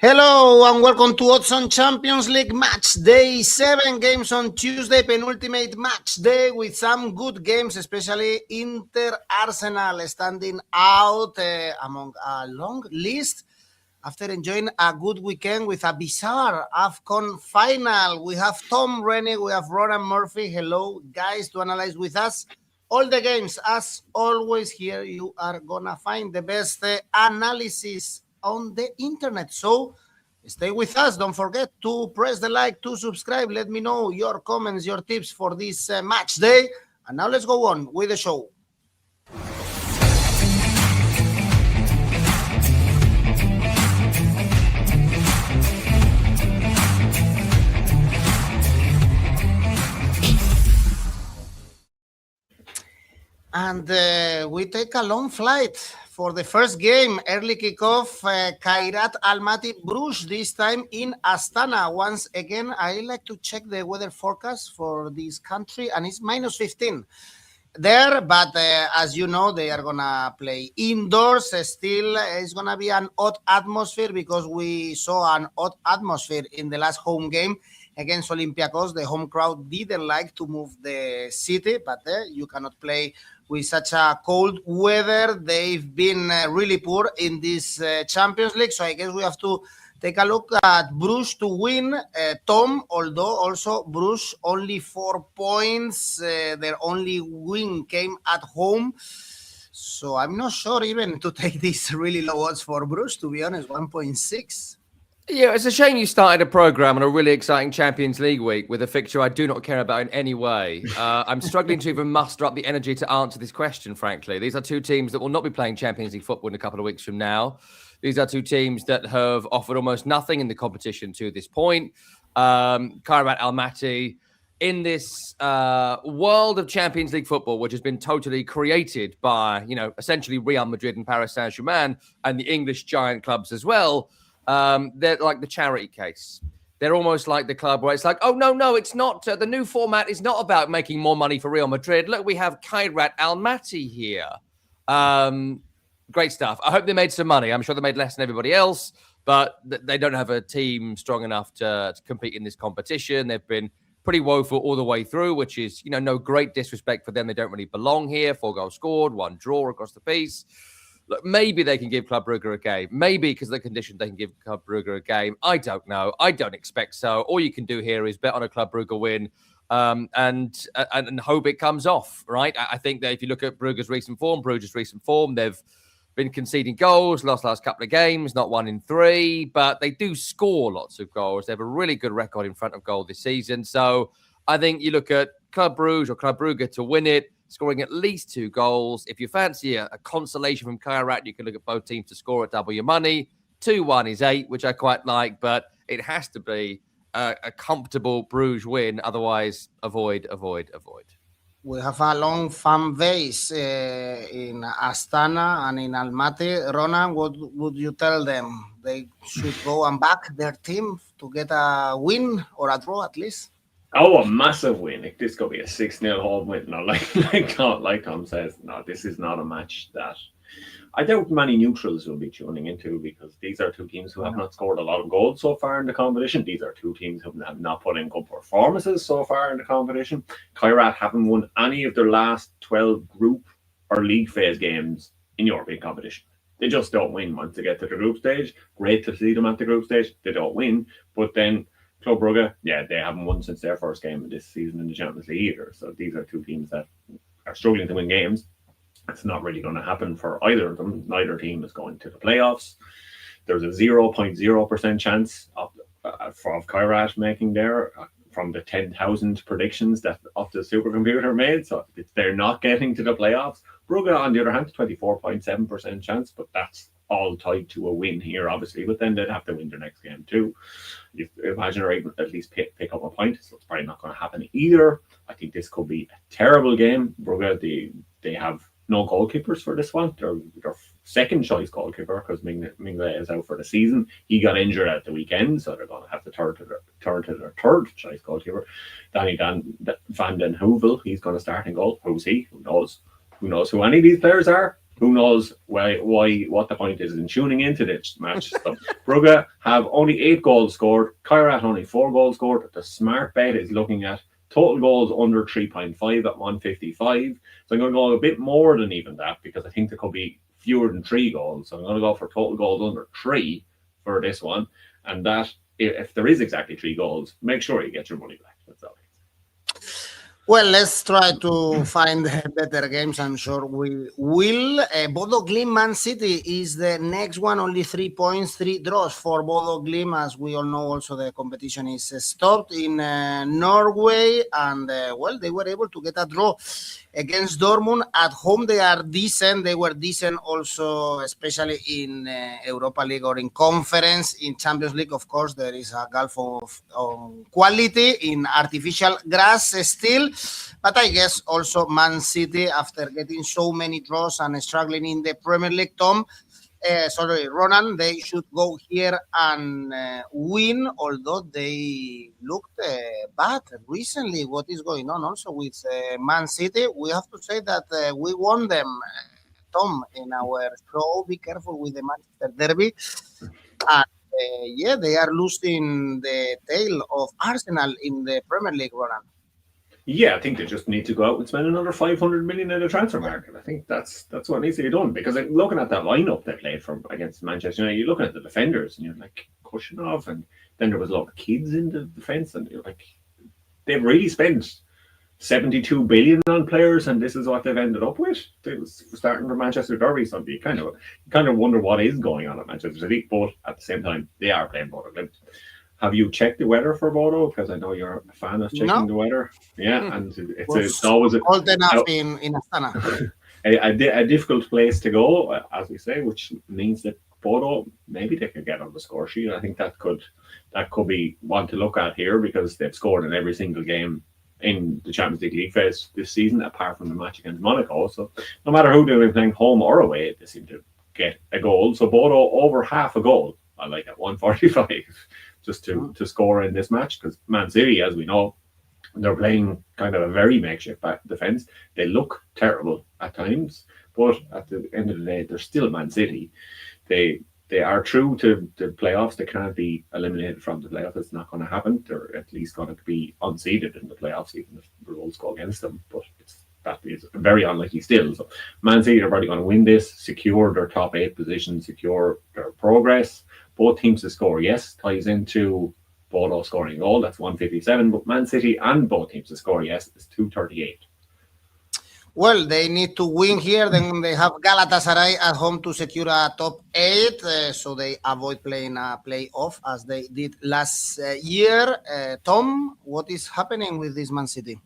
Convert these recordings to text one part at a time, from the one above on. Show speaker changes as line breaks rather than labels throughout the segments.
Hello and welcome to Odds on Champions League match day. 7 games on Tuesday, penultimate match day with some good games, especially Inter-Arsenal standing out among a long list after enjoying a good weekend with a bizarre AFCON final. We have Tom, Rennie, we have Ronan, Murphy. Hello, guys, to analyze with us all the games. As always, here you are gonna find the best analysis on the internet. So stay with us. Don't forget to press the like, to subscribe. Let me know your comments, your tips for this match day. And now let's go on with the show. And we take a long flight for the first game. Early kickoff, Kairat Almaty Bruges, this time in Astana. Once again, I like to check the weather forecast for this country, and it's minus 15 there. But as you know, they are going to play indoors. Still, it's going to be an odd atmosphere because we saw an odd atmosphere in the last home game against Olympiacos. The home crowd didn't like to move the city, but you cannot play with such a cold weather. They've been really poor in this Champions League. So I guess we have to take a look at Bruges to win, Tom, although also Bruges only 4 points. Their only win came at home. So I'm not sure even to take these really low odds for Bruges, to be honest, 1.6.
Yeah, it's a shame you started a program on a really exciting Champions League week with a fixture I do not care about in any way. I'm struggling to even muster up the energy to answer this question, frankly. These are two teams that will not be playing Champions League football in a couple of weeks from now. These are two teams that have offered almost nothing in the competition to this point. Kairat Almaty, in this world of Champions League football, which has been totally created by, essentially Real Madrid and Paris Saint-Germain and the English giant clubs as well, they're like the charity case. They're almost like the club where it's like, oh, no, it's not. The new format is not about making more money for Real Madrid. Look, we have Kairat Almaty here. Great stuff. I hope they made some money. I'm sure they made less than everybody else, but they don't have a team strong enough to compete in this competition. They've been pretty woeful all the way through, which is, no great disrespect for them. They don't really belong here. 4 goals scored, 1 draw across the piece. Look, maybe they can give Club Brugge a game. Maybe because of the condition they can give Club Brugge a game. I don't know. I don't expect so. All you can do here is bet on a Club Brugge win and hope it comes off, right? I think that if you look at Brugge's recent form, they've been conceding goals, lost last couple of games, not 1 in 3, but they do score lots of goals. They have a really good record in front of goal this season. So I think you look at Club Brugge or Club Brugge to win it, scoring at least 2 goals. If you fancy a consolation from Kairat, you can look at both teams to score at double your money. 2-1 is 8, which I quite like, but it has to be a comfortable Bruges win. Otherwise, avoid.
We have a long fan base in Astana and in Almaty. Ronan, what would you tell them? They should go and back their team to get a win or a draw at least?
Oh, a massive win. This could be a 6-0 home win. No, like Tom says, no, this is not a match that I doubt many neutrals will be tuning into, because these are two teams who have not scored a lot of goals so far in the competition. These are two teams who have not put in good performances so far in the competition. Kairat haven't won any of their last 12 group or league phase games in European competition. They just don't win once they get to the group stage. Great to see them at the group stage. They don't win, but then Club Brugge, they haven't won since their first game of this season in the Champions League either. So these are two teams that are struggling to win games. It's not really going to happen for either of them. Neither team is going to the playoffs. There's a 0.0% chance of Kairat making there from the 10,000 predictions that of the supercomputer made. So they're not getting to the playoffs. Brugge, on the other hand, 24.7% chance, but that's all tied to a win here, obviously. But then they'd have to win their next game too. You imagine or even at least pick up a point. So it's probably not going to happen either. I think this could be a terrible game. Brugge, they have no goalkeepers for this one. Their second choice goalkeeper, because Mingwe is out for the season. He got injured at the weekend, so they're going to have to turn to their third choice goalkeeper, Danny van den Heuvel. He's going to start in goal. Who's he? Who knows? Who knows who any of these players are? who knows what the point is in tuning into this match. So Brugge have only 8 goals scored. Kairat only 4 goals scored. The smart bet is looking at total goals under 3.5 at 155. So I'm going to go a bit more than even that because I think there could be fewer than 3 goals. So I'm going to go for total goals under 3 for this one. And that, if there is exactly 3 goals, make sure you get your money back. That's all.
Well, let's try to find better games. I'm sure we will. Bodo Glimt Man City is the next one. Only 3 points, 3 draws for Bodo Glimt. As we all know, also the competition is stopped in Norway. And, well, they were able to get a draw against Dortmund. At home, they are decent. They were decent also, especially in Europa League or in Conference. In Champions League, of course, there is a gulf of quality in artificial grass still. But I guess also Man City, after getting so many draws and struggling in the Premier League, Ronan, they should go here and win, although they looked bad recently. What is going on also with Man City? We have to say that we won them, Tom, in our show. Be careful with the Manchester Derby. And yeah, they are losing the tail of Arsenal in the Premier League, Ronan.
Yeah, I think they just need to go out and spend another 500 million in the transfer market. I think that's what needs to be done, because like, looking at that lineup they played against Manchester United, you're looking at the defenders and you're like Kushinov, and then there was a lot of kids in the defence, and you're like, they've really spent 72 billion on players, and this is what they've ended up with. It was starting from Manchester Derby, so you kind of wonder what is going on at Manchester City, but at the same time they are playing Bodo Glimt. Have you checked the weather for Bodo? Because I know you're a fan of checking the weather. Yeah, and it's always
cold enough in Astana.
a difficult place to go, as we say, which means that Bodo, maybe they could get on the score sheet. I think that could be one to look at here, because they've scored in every single game in the Champions League phase this season, apart from the match against Monaco. So no matter who they're playing, home or away, they seem to get a goal. So Bodo over half a goal, I like at 145. Just to score in this match, because Man City, as we know, they're playing kind of a very makeshift back defence. They look terrible at times, but at the end of the day, they're still Man City. They are true to the playoffs. They can't be eliminated from the playoffs. It's not going to happen. They're at least going to be unseeded in the playoffs, even if the rules go against them. But that is very unlikely still. So Man City are probably going to win this, secure their top 8 position, secure their progress. Both teams to score, yes, ties into Bodo scoring a goal. That's 157. But Man City and both teams to score, yes, is 238.
Well, they need to win here. Then they have Galatasaray at home to secure a top 8, so they avoid playing a playoff as they did last year. Tom, what is happening with this Man City?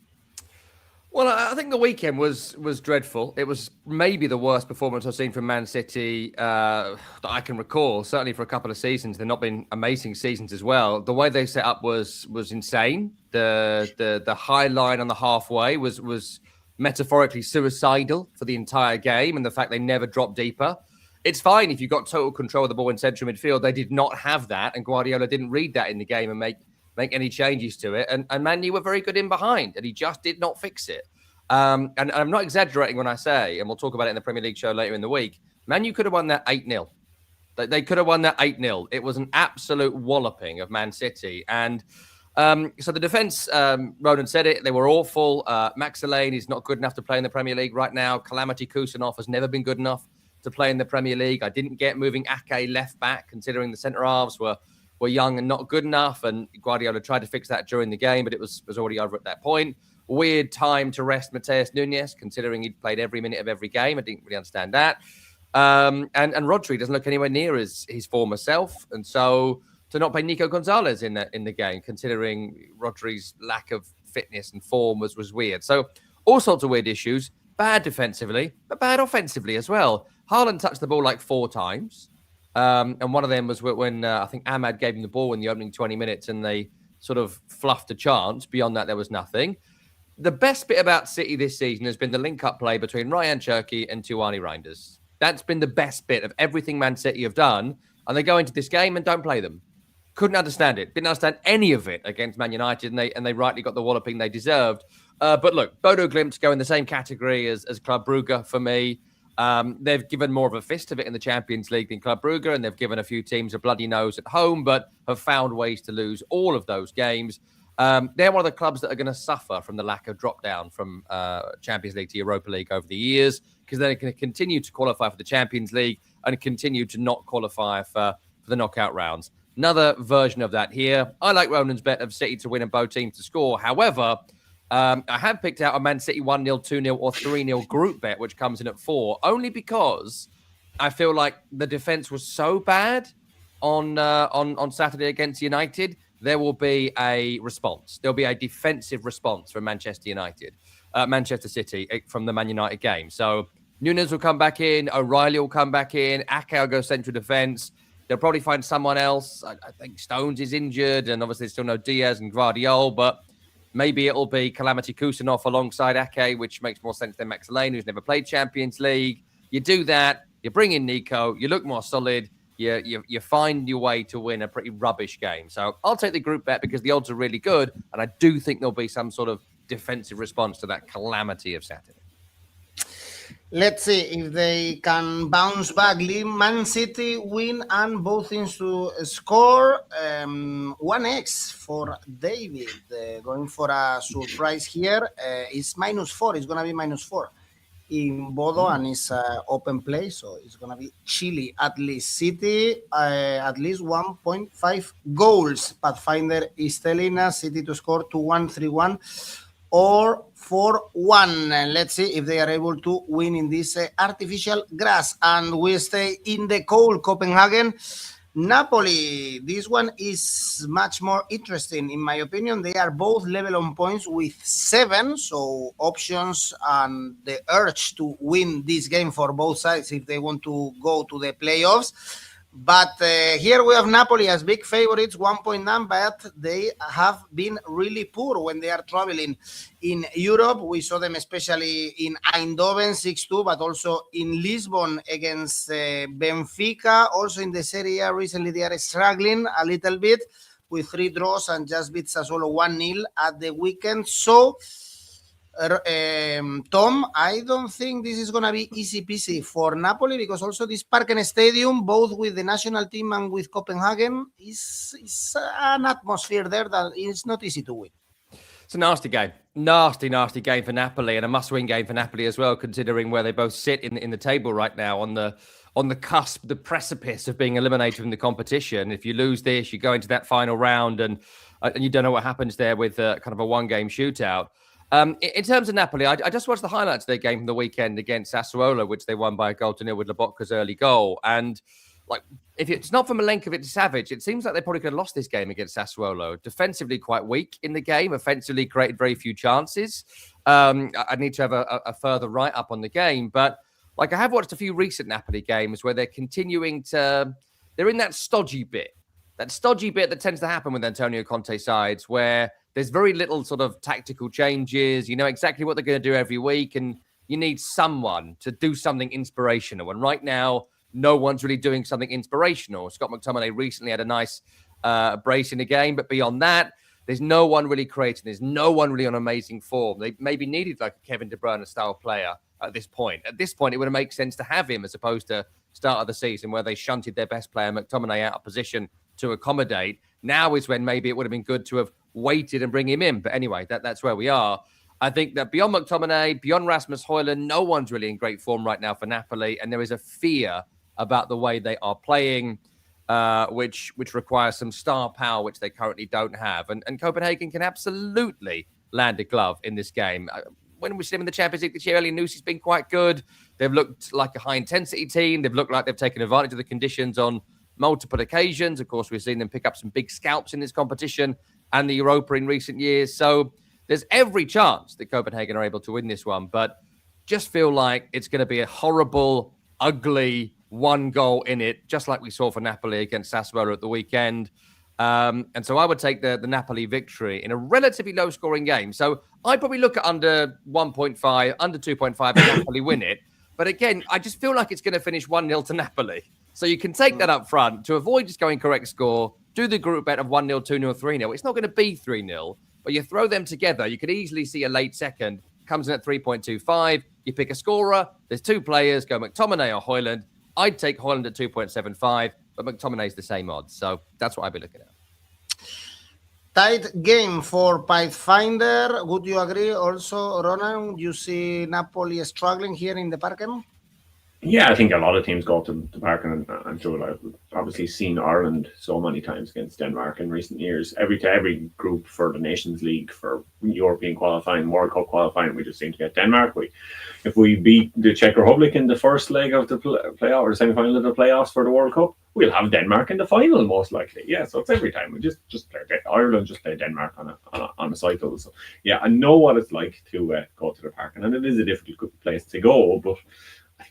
Well, I think the weekend was dreadful. It was maybe the worst performance I've seen from Man City that I can recall. Certainly for a couple of seasons, they've not been amazing seasons as well. The way they set up was insane. The high line on the halfway was metaphorically suicidal for the entire game, and the fact they never dropped deeper. It's fine if you've got total control of the ball in central midfield. They did not have that, and Guardiola didn't read that in the game and make any changes to it. And Man U were very good in behind, and he just did not fix it. And I'm not exaggerating when I say, and we'll talk about it in the Premier League show later in the week, Man U could have won that 8-0. They could have won that 8-0. It was an absolute walloping of Man City. And so the defence, Ronan said it, they were awful. 𝐿𝐵𝐼 is not good enough to play in the Premier League right now. 𝐶𝐿𝐵𝐼 has never been good enough to play in the Premier League. I didn't get moving ACCA left back, considering the centre-halves were young and not good enough, and Guardiola tried to fix that during the game, but it was already over at that point. Weird time to rest Matheus Nunes, considering he'd played every minute of every game. I didn't really understand that. And Rodri doesn't look anywhere near his former self, and so to not play Nico Gonzalez in the game, considering Rodri's lack of fitness and form was weird. So all sorts of weird issues. Bad defensively, but bad offensively as well. Haaland touched the ball like 4 times. And one of them was when I think Ahmad gave him the ball in the opening 20 minutes and they sort of fluffed a chance. Beyond that, there was nothing. The best bit about City this season has been the link-up play between Ryan Cherki and Tijuani Reinders. That's been the best bit of everything Man City have done. And they go into this game and don't play them. Couldn't understand it. Didn't understand any of it against Man United, and they rightly got the walloping they deserved. But look, Bodo Glimt go in the same category as Club Brugge for me. They've given more of a fist of it in the Champions League than Club Brugge, and they've given a few teams a bloody nose at home, but have found ways to lose all of those games. They're one of the clubs that are going to suffer from the lack of drop down from Champions League to Europa League over the years, because they're going to continue to qualify for the Champions League and continue to not qualify for the knockout rounds. Another version of that here. I like Ronan's bet of City to win and both teams to score. However, I have picked out a Man City 1-0, 2-0 or 3-0 group bet, which comes in at 4, only because I feel like the defense was so bad on Saturday against United. There will be a response. There'll be a defensive response from Manchester City from the Man United game. So Núñez will come back in, O'Reilly will come back in, ACCA will go central defense. They'll probably find someone else. I think Stones is injured, and obviously there's still no Diaz and 𝐿𝐵𝐵𝐴, but maybe it'll be 𝐻𝐵𝐺𝐿𝐵𝐾 alongside ACCA, which makes more sense than Max Lane, who's never played Champions League. You do that, you bring in Nico, you look more solid, you find your way to win a pretty rubbish game. So I'll take the group bet because the odds are really good, and I do think there'll be some sort of defensive response to that calamity of Saturday.
Let's see if they can bounce back. Man City win and both teams to score. 1x for David. Going for a surprise here. It's -4. It's going to be -4 in Bodo, and it's open play, so it's going to be chilly. At least City, at least 1.5 goals. Pathfinder is telling us City to score 2-1, 3-1. Or 4-1. And let's see if they are able to win in this artificial grass. And we stay in the cold Copenhagen. Napoli, this one is much more interesting, in my opinion. They are both level on points with 7, so options and the urge to win this game for both sides if they want to go to the playoffs. But here we have Napoli as big favorites, 1.9, but they have been really poor when they are traveling in Europe. We saw them especially in Eindhoven, 6-2, but also in Lisbon against Benfica. Also in the Serie A recently, they are struggling a little bit with 3 draws and just beat Sassuolo 1-0 at the weekend. So, Tom, I don't think this is going to be easy peasy for Napoli, because also this Parken Stadium, both with the national team and with Copenhagen, is an atmosphere there that is not easy to win.
It's a nasty game. Nasty game for Napoli, and a must-win game for Napoli as well, considering where they both sit in the table right now, on the cusp, the precipice of being eliminated from the competition. If you lose this, you go into that final round, and you don't know what happens there with kind of a one-game shootout. In terms of Napoli, I just watched the highlights of their game from the weekend against Sassuolo, which they won by a 0-0 with 𝐿𝐵𝐵𝐴's early goal. And like, if it's not for 𝐸𝐿𝐵𝐵𝐴, it seems like they probably could have lost this game against Sassuolo. Defensively, quite weak in the game. Offensively, created very few chances. I need to have a further write-up on the game. But like, I have watched a few recent Napoli games where they're continuing to... They're in that stodgy bit. That stodgy bit that tends to happen with Antonio Conte sides, where there's very little sort of tactical changes. You know exactly what they're going to do every week, and you need someone to do something inspirational. And right now, no one's really doing something inspirational. Scott McTominay recently had a nice brace in the game, but beyond that, there's no one really creating. There's no one really on amazing form. They maybe needed like a Kevin De Bruyne style player at this point. At this point, it would have made sense to have him as opposed to start of the season where they shunted their best player, McTominay, out of position to accommodate. Now is when maybe it would have been good to have waited and bring him in. But anyway, that's where we are. I think that beyond McTominay, beyond Rasmus Højlund, no one's really in great form right now for Napoli. And there is a fear about the way they are playing, which requires some star power, which they currently don't have. And Copenhagen can absolutely land a glove in this game. When we see them in the Champions League this year, 𝐿𝐵𝐵𝐴's been quite good. They've looked like a high-intensity team. They've looked like they've taken advantage of the conditions on multiple occasions. Of course, we've seen them pick up some big scalps in this competition and the Europa in recent years. So there's every chance that Copenhagen are able to win this one, but just feel like it's going to be a horrible, ugly one goal in it, just like we saw for Napoli against Sassuolo at the weekend. And so I would take the Napoli victory in a relatively low-scoring game. So I'd probably look at under 1.5, under 2.5 and Napoli win it. But again, I just feel like it's going to finish 1-0 to Napoli. So you can take that up front to avoid just going correct score, do the group bet of 1-0, 2-0, 3-0. It's not going to be 3-0, but you throw them together. You could easily see a late second comes in at 3.25. You pick a scorer. There's two players, go 𝐿𝐴𝐴 or Højlund. I'd take Højlund at 2.75, but 𝐿𝐴𝐴's the same odds. So that's what I'd be looking at.
Tight game for Pathfinder. Would you agree also, Ronan? You see Napoli struggling here in the Parken?
Yeah, I think a lot of teams go to the Park, and I'm sure I've obviously seen Ireland so many times against Denmark in recent years. Every group for the Nations League, for European qualifying, World Cup qualifying, we just seem to get Denmark. If we beat the Czech Republic in the first leg of the playoff or the semi-final of the playoffs for the World Cup, we'll have Denmark in the final most likely. Yeah, so it's every time we just play Ireland, just play Denmark on a cycle. So yeah, I know what it's like to go to the Park, and it is a difficult place to go, but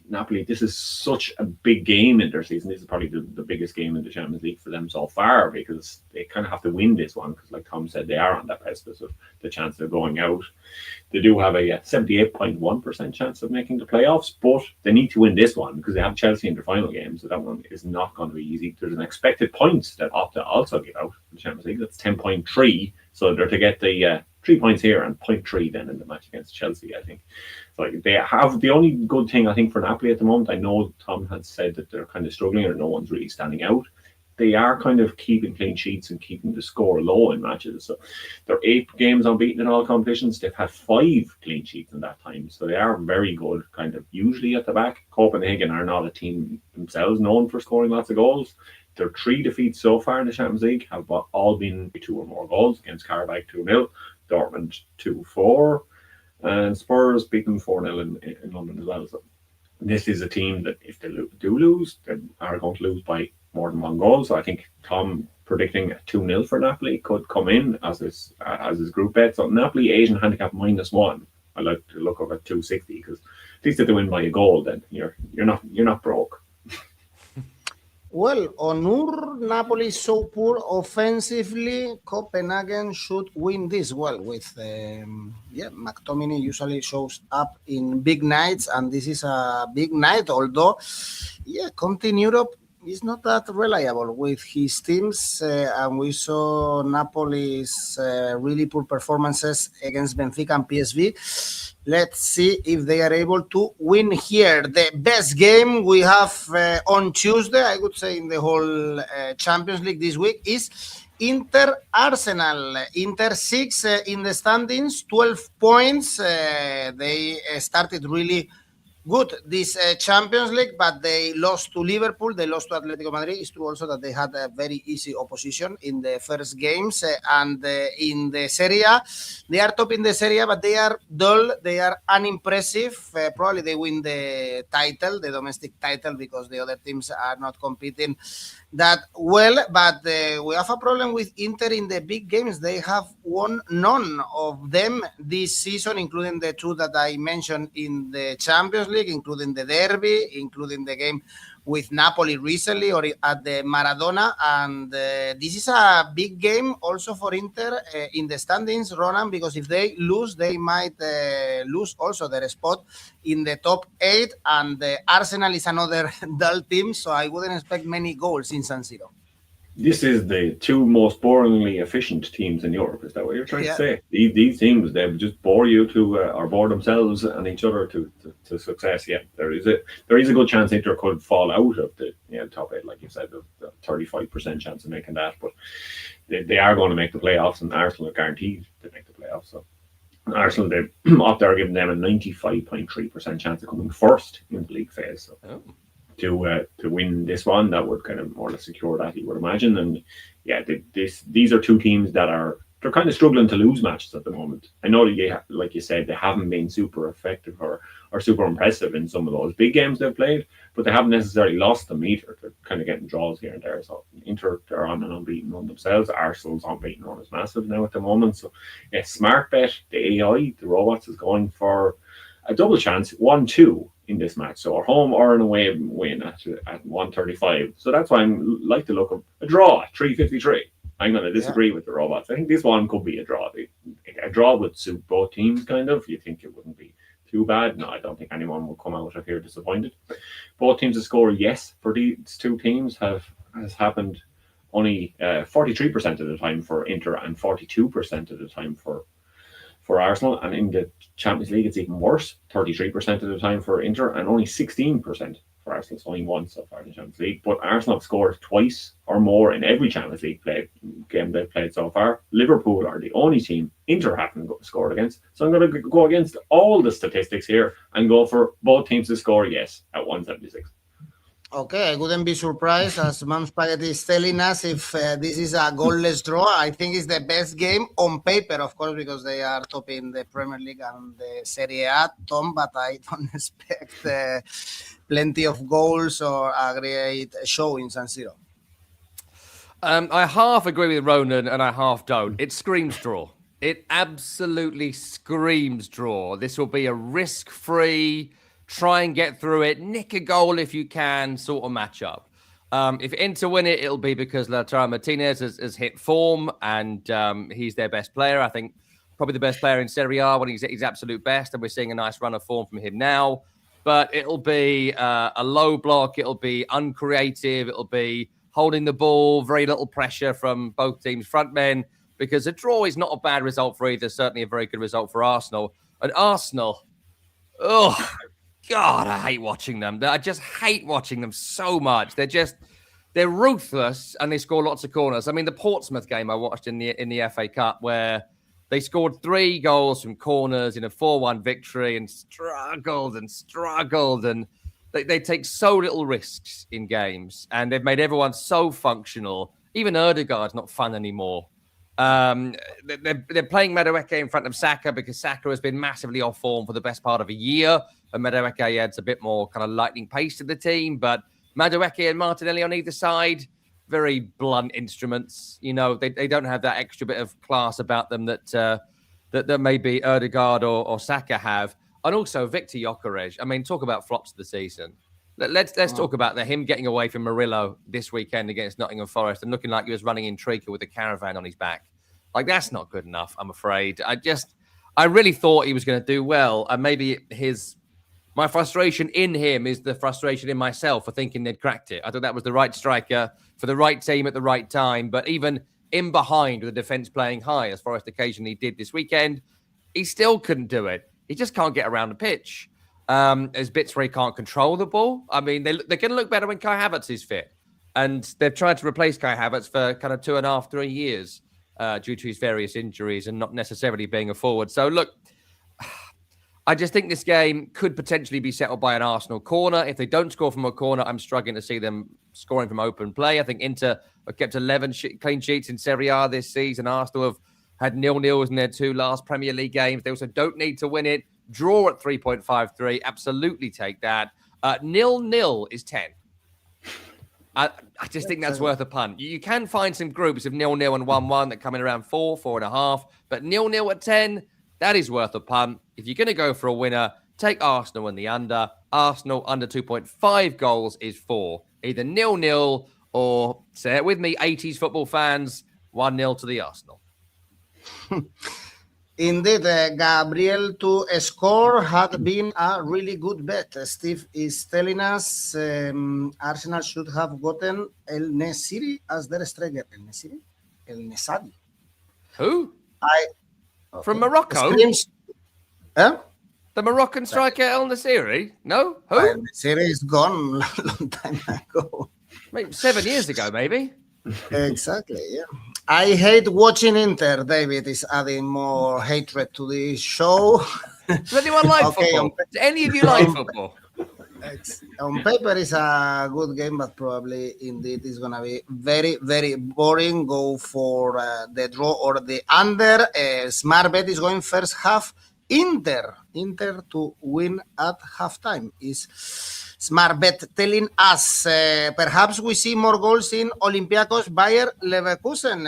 Napoli, this is such a big game in their season. This is probably the biggest game in the Champions League for them so far, because they kind of have to win this one, because like Tom said, they are on that precipice of the chance of going out. They do have a 78.1% chance of making the playoffs, but they need to win this one because they have Chelsea in their final game, so that one is not going to be easy. There's an expected points that Opta also give out in the Champions League. That's 10.3, so they're to get the 3 points here and 0.3 then in the match against Chelsea, I think. So they have the only good thing, I think, for Napoli at the moment. I know Tom has said that they're kind of struggling or no one's really standing out. They are kind of keeping clean sheets and keeping the score low in matches. So they're 8 games unbeaten in all competitions. They've had 5 clean sheets in that time. So they are very good, kind of usually at the back. Copenhagen are not a team themselves known for scoring lots of goals. Their 3 defeats so far in the Champions League have all been 2 or more goals against Kairat 2-0, Dortmund 2-4, and Spurs beat them 4-0 in London as well. So this is a team that if they do lose, they are going to lose by more than 1 goal. So I think Tom predicting a 2-0 for Napoli could come in as his group bet. So Napoli Asian handicap -1. I like to look over at 260, because at least if they win by a goal, then you're not broke.
Well, Onur, Napoli is so poor offensively. Copenhagen should win this well with, 𝐿𝐴𝐴 usually shows up in big nights, and this is a big night, although, Conte in Europe is not that reliable with his teams, and we saw Napoli's really poor performances against Benfica and PSV. Let's see if they are able to win here. The best game we have on Tuesday, I would say, in the whole Champions League this week is Inter-Arsenal. Inter 6 in the standings, 12 points. They started really good this Champions League, but they lost to Liverpool. They lost to Atletico Madrid. It's true also that they had a very easy opposition in the first games. And in the Serie A, they are top in the Serie A, but they are dull. They are unimpressive. Probably they win the title, the domestic title, because the other teams are not competing that well. But we have a problem with Inter in the big games. They have won none of them this season, including the 2 that I mentioned in the Champions League, including the derby, including the game with Napoli recently or at the Maradona. And this is a big game also for Inter in the standings, Ronan, because if they lose, they might lose also their spot in the top 8. And Arsenal is another dull team, so I wouldn't expect many goals in San Siro.
This is the 2 most boringly efficient teams in Europe. Is that what you're trying to say? These teams, they just bore you to, or bore themselves and each other to success. Yeah, there is a good chance Inter could fall out of the top 8, like you said, the 35% chance of making that. But they are going to make the playoffs, and Arsenal are guaranteed to make the playoffs. So Arsenal, they are giving them a 95.3% chance of coming first in the league phase. So. To win this one, that would kind of more or less secure that, you would imagine. And these are 2 teams that they're kind of struggling to lose matches at the moment. I know that like you said, they haven't been super effective or super impressive in some of those big games they've played, but they haven't necessarily lost them either. They're kind of getting draws here and there. So Inter, they're on an unbeaten run themselves. Arsenal's unbeaten run is massive now at the moment. So smart bet, the AI, the robots, is going for a double chance, 1-2 in this match. So a home or an away win at 135. So that's why I like to look at a draw at 353. I'm going to disagree with the robots. I think this one could be a draw. A draw would suit both teams, kind of. You think it wouldn't be too bad? No, I don't think anyone will come out of here disappointed. Both teams to score, yes, for these 2 teams has happened only 43% of the time for Inter and 42% of the time for for Arsenal, and in the Champions League it's even worse, 33% of the time for Inter and only 16% for Arsenal. It's only once so far in the Champions League, but Arsenal have scored twice or more in every Champions League game they've played so far. Liverpool are the only team Inter haven't scored against. So I'm going to go against all the statistics here and go for both teams to score yes at 176.
Okay, I wouldn't be surprised, as Mom Spaghetti is telling us, if this is a goalless draw. I think it's the best game on paper, of course, because they are topping the Premier League and the Serie A, Tom, but I don't expect plenty of goals or a great show in San Siro.
I half agree with Ronan and I half don't. It screams draw. It absolutely screams draw. This will be a risk-free, try and get through it, nick a goal if you can, sort of matchup. If Inter win it, it'll be because Lautaro Martinez has hit form and he's their best player. I think probably the best player in Serie A when he's at his absolute best, and we're seeing a nice run of form from him now. But it'll be a low block. It'll be uncreative. It'll be holding the ball, very little pressure from both teams' front men, because a draw is not a bad result for either, certainly a very good result for Arsenal. And Arsenal, oh, God, I hate watching them. I just hate watching them so much. They're ruthless and they score lots of corners. I mean, the Portsmouth game I watched in the FA Cup, where they scored 3 goals from corners in a 4-1 victory and struggled. And they take so little risks in games, and they've made everyone so functional. Even Ødegaard's not fun anymore. They're playing Madueke in front of Saka because Saka has been massively off form for the best part of a year. And Madueke adds a bit more kind of lightning pace to the team. But Madueke and Martinelli on either side, very blunt instruments. You know, they don't have that extra bit of class about them that maybe Ødegaard or Saka have. And also Victor Gyökeres. I mean, talk about flops of the season. Let's talk about him getting away from Murillo this weekend against Nottingham Forest and looking like he was running in Trika with a caravan on his back. Like, that's not good enough, I'm afraid. I really thought he was going to do well. And maybe my frustration in him is the frustration in myself for thinking they'd cracked it. I thought that was the right striker for the right team at the right time. But even in behind with the defence playing high, as Forest occasionally did this weekend, he still couldn't do it. He just can't get around the pitch. There's bits where he can't control the ball. I mean, they're going to look better when Kai Havertz is fit. And they've tried to replace Kai Havertz for kind of 2.5, 3 years due to his various injuries and not necessarily being a forward. So, look, I just think this game could potentially be settled by an Arsenal corner. If they don't score from a corner, I'm struggling to see them scoring from open play. I think Inter have kept 11 clean sheets in Serie A this season. Arsenal have had 0-0s in their 2 last Premier League games. They also don't need to win it. Draw at 3.53. Absolutely take that. 0-0 is 10. I just think that's worth a punt. You can find some groups of 0-0 and 1-1 that come in around 4, 4.5. But 0-0 at 10, that is worth a punt. If you're going to go for a winner, take Arsenal in the under. Arsenal under 2.5 goals is 4. Either 0-0 or, say it with me, 80s football fans, 1-0 to the Arsenal.
Indeed, Gabriel to score had been a really good bet. Steve is telling us Arsenal should have gotten 𝐿-Nesyri as their striker. 𝐿-Nesyri? 𝐿-Nesyri.
Who?
Okay.
From Morocco?
Huh?
The Moroccan striker 𝐿-Nesyri? No? Who?
𝐿-Nesyri is gone a long time ago.
Maybe 7 years ago, maybe.
Exactly, yeah. I hate watching Inter. David is adding more hatred to this show.
Does anyone like football? Do any of you like football?
On paper, it's a good game, but probably indeed it's going to be very, very boring. Go for the draw or the under. Smart bet is going first half. Inter to win at halftime is smart bet telling us perhaps we see more goals in Olympiacos Bayer Leverkusen.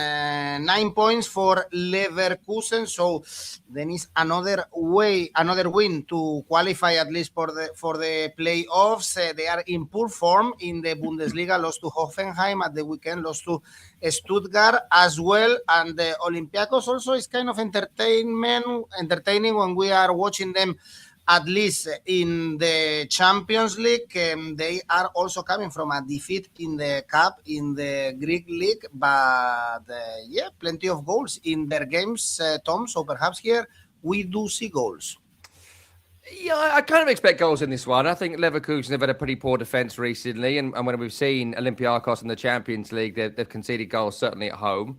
9 points for Leverkusen, so then is another win to qualify at least for the playoffs. They are in poor form in the Bundesliga, lost to Hoffenheim at the weekend, lost to Stuttgart as well, and the Olympiacos also is kind of entertaining when we are watching them, at least in the Champions League. They are also coming from a defeat in the cup, in the Greek league, but plenty of goals in their games, Tom. So perhaps here we do see goals.
Yeah, I kind of expect goals in this one. I think Leverkusen have had a pretty poor defence recently, and when we've seen Olympiacos in the Champions League, they've conceded goals, certainly at home.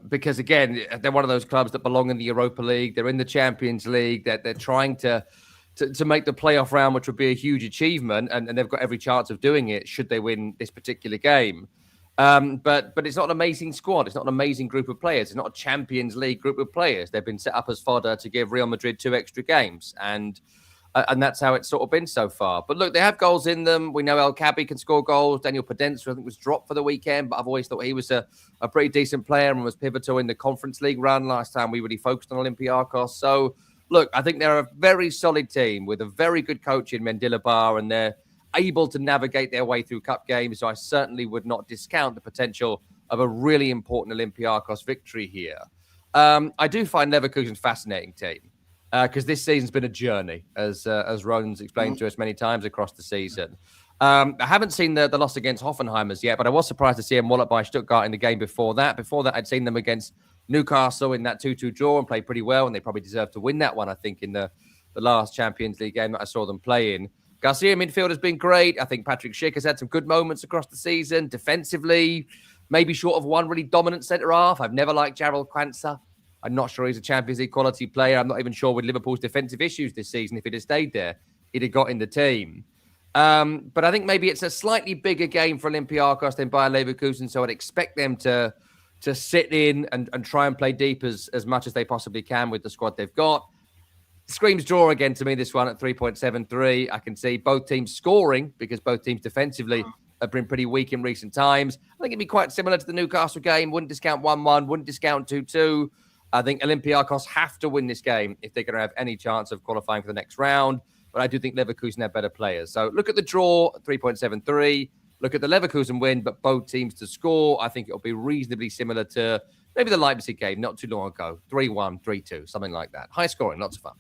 Because, again, they're one of those clubs that belong in the Europa League. They're in the Champions League. They're trying to make the playoff round, which would be a huge achievement, and they've got every chance of doing it should they win this particular game. But it's not an amazing squad. It's not an amazing group of players. It's not a Champions League group of players. They've been set up as fodder to give Real Madrid 2 extra games. And that's how it's sort of been so far. But look, they have goals in them. We know 𝐿𝐵𝐵𝐴 can score goals. Daniel Podence, I think, was dropped for the weekend, but I've always thought he was a pretty decent player and was pivotal in the Conference League run last time we really focused on Olympiacos. So, look, I think they're a very solid team with a very good coach in 𝗵𝗵𝗏, and they're able to navigate their way through cup games. So I certainly would not discount the potential of a really important Olympiacos victory here. I do find Leverkusen a fascinating team because this season's been a journey, as Ronan's explained to us many times across the season. I haven't seen the loss against Hoffenheim as yet, but I was surprised to see them walloped by Stuttgart in the game before that. Before that, I'd seen them against Newcastle in that 2-2 draw and played pretty well, and they probably deserved to win that one, I think, in the last Champions League game that I saw them play in. Garcia midfield has been great. I think Patrick Schick has had some good moments across the season. Defensively, maybe short of one really dominant centre-half. I've never liked 𝐻𝐵𝐴. I'm not sure he's a Champions League quality player. I'm not even sure with Liverpool's defensive issues this season, if he'd have stayed there, he'd have got in the team. But I think maybe it's a slightly bigger game for Olympiacos than Bayer Leverkusen, so I'd expect them to sit in and try and play deep as much as they possibly can with the squad they've got. Screams draw again to me, this one at 3.73. I can see both teams scoring because both teams defensively have been pretty weak in recent times. I think it'd be quite similar to the Newcastle game. Wouldn't discount 1-1, wouldn't discount 2-2. I think Olympiacos have to win this game if they're going to have any chance of qualifying for the next round. But I do think Leverkusen have better players. So look at the draw, 3.73. Look at the Leverkusen win, but both teams to score. I think it'll be reasonably similar to maybe the Leipzig game not too long ago. 3-1, 3-2, something like that. High scoring, lots of fun.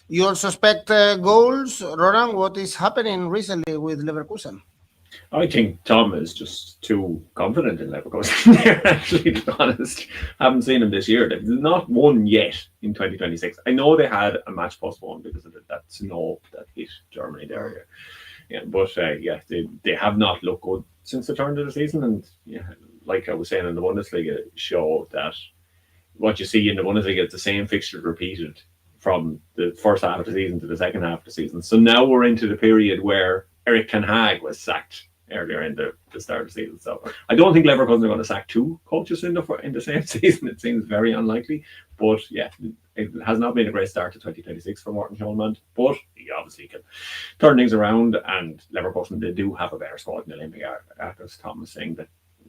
You also expect goals. Ronan, what is happening recently with Leverkusen?
I think Tom is just too confident in Leverkusen. They're actually, to be honest, haven't seen him this year. They've not won yet in 2026. I know they had a match postponed because of that snow that hit Germany there. Yeah, but they have not looked good since the turn of the season. And yeah, like I was saying in the Bundesliga show, that what you see in the Bundesliga is the same fixture repeated from the first half of the season to the second half of the season. So now we're into the period where 𝐿𝐵𝐴 _𝐻𝐵𝐴 was sacked earlier in the start of the season. So I don't think Leverkusen are going to sack 2 coaches in the same season. It seems very unlikely. But yeah, it has not been a great start to 2026 for Morten Schonland. But he obviously can turn things around, and Leverkusen, they do have a better squad than Olympiacos. Tom was saying that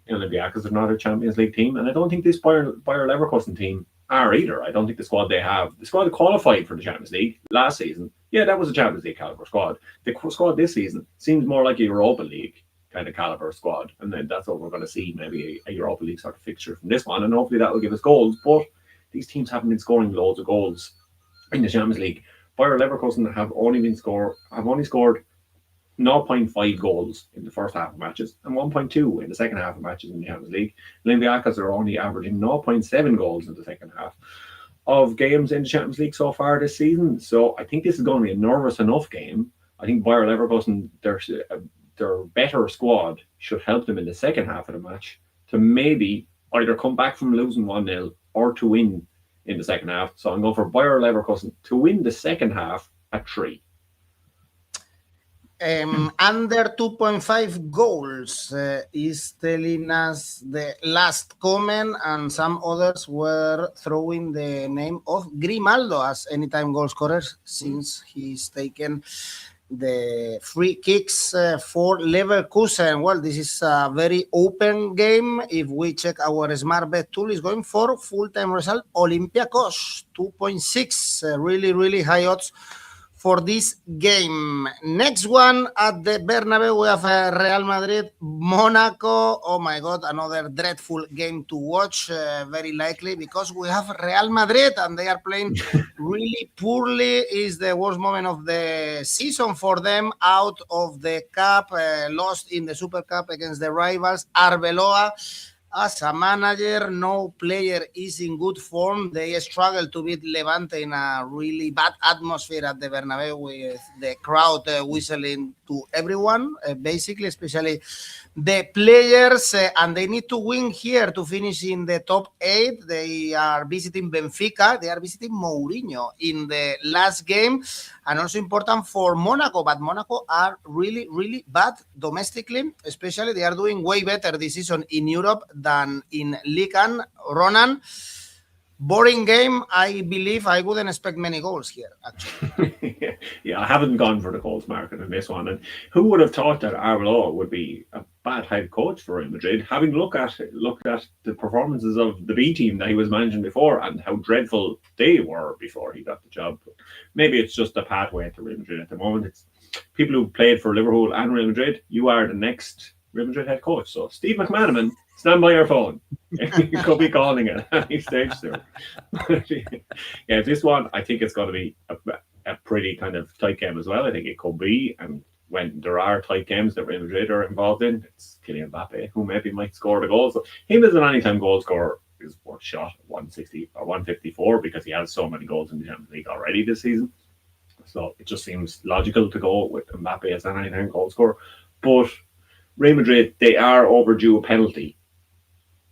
Olympiacos are not a Champions League team, and I don't think this Bayer Leverkusen team are either. I don't think the squad that qualified for the Champions League last season, yeah, that was a Champions League caliber squad. The squad this season seems more like a Europa League kind of caliber squad, and then that's what we're going to see, maybe a Europa League sort of fixture from this one, and hopefully that will give us goals. But these teams haven't been scoring loads of goals in the Champions League. Bayer Leverkusen have only scored 0.5 goals in the first half of matches and 1.2 in the second half of matches in the Champions League. Olympiacos are only averaging 0.7 goals in the second half of games in the Champions League so far this season. So I think this is going to be a nervous enough game. I think Bayer Leverkusen, their better squad should help them in the second half of the match to maybe either come back from losing 1-0 or to win in the second half. So I'm going for Bayer Leverkusen to win the second half at 3.
Under 2.5 goals is telling us the last comment, and some others were throwing the name of Grimaldo as anytime goal scorer since he's taken the free kicks for Leverkusen. Well, this is a very open game. If we check our smart bet tool, is going for full-time result Olympiacos 2.6, really, really high odds for this game. Next one at the Bernabeu, we have Real Madrid, Monaco. Oh my God, another dreadful game to watch, very likely, because we have Real Madrid and they are playing really poorly. Is the worst moment of the season for them, out of the cup, lost in the Super Cup against the rivals, 𝐴RBELOA. As a manager, no player is in good form. They struggle to beat Levante in a really bad atmosphere at the Bernabeu with the crowd whistling to everyone, basically, especially the players, and they need to win here to finish in the top 8. They are visiting Benfica. They are visiting Mourinho in the last game, and also important for Monaco. But Monaco are really, really bad domestically, especially they are doing way better this season in Europe than in Ligue 1. Ronan, boring game. I believe I wouldn't expect many goals here, actually.
Yeah, I haven't gone for the goals market in this one. And who would have thought that Arbeloa would be a bad head coach for Real Madrid, having looked at the performances of the B team that he was managing before and how dreadful they were before he got the job. But maybe it's just a pathway to Real Madrid at the moment. It's people who played for Liverpool and Real Madrid. You are the next Real Madrid head coach. So Steve McManaman, stand by your phone. You could be calling it at any stage soon. Yeah, this one, I think it's going to be a pretty kind of tight game as well. I think it could be. And when there are tight games that Real Madrid are involved in, it's Kylian Mbappe who maybe might score the goals. So him as an anytime goal scorer is worth shot at 160 or 154 because he has so many goals in the Champions League already this season. So it just seems logical to go with Mbappe as an anytime goal scorer. But Real Madrid, they are overdue a penalty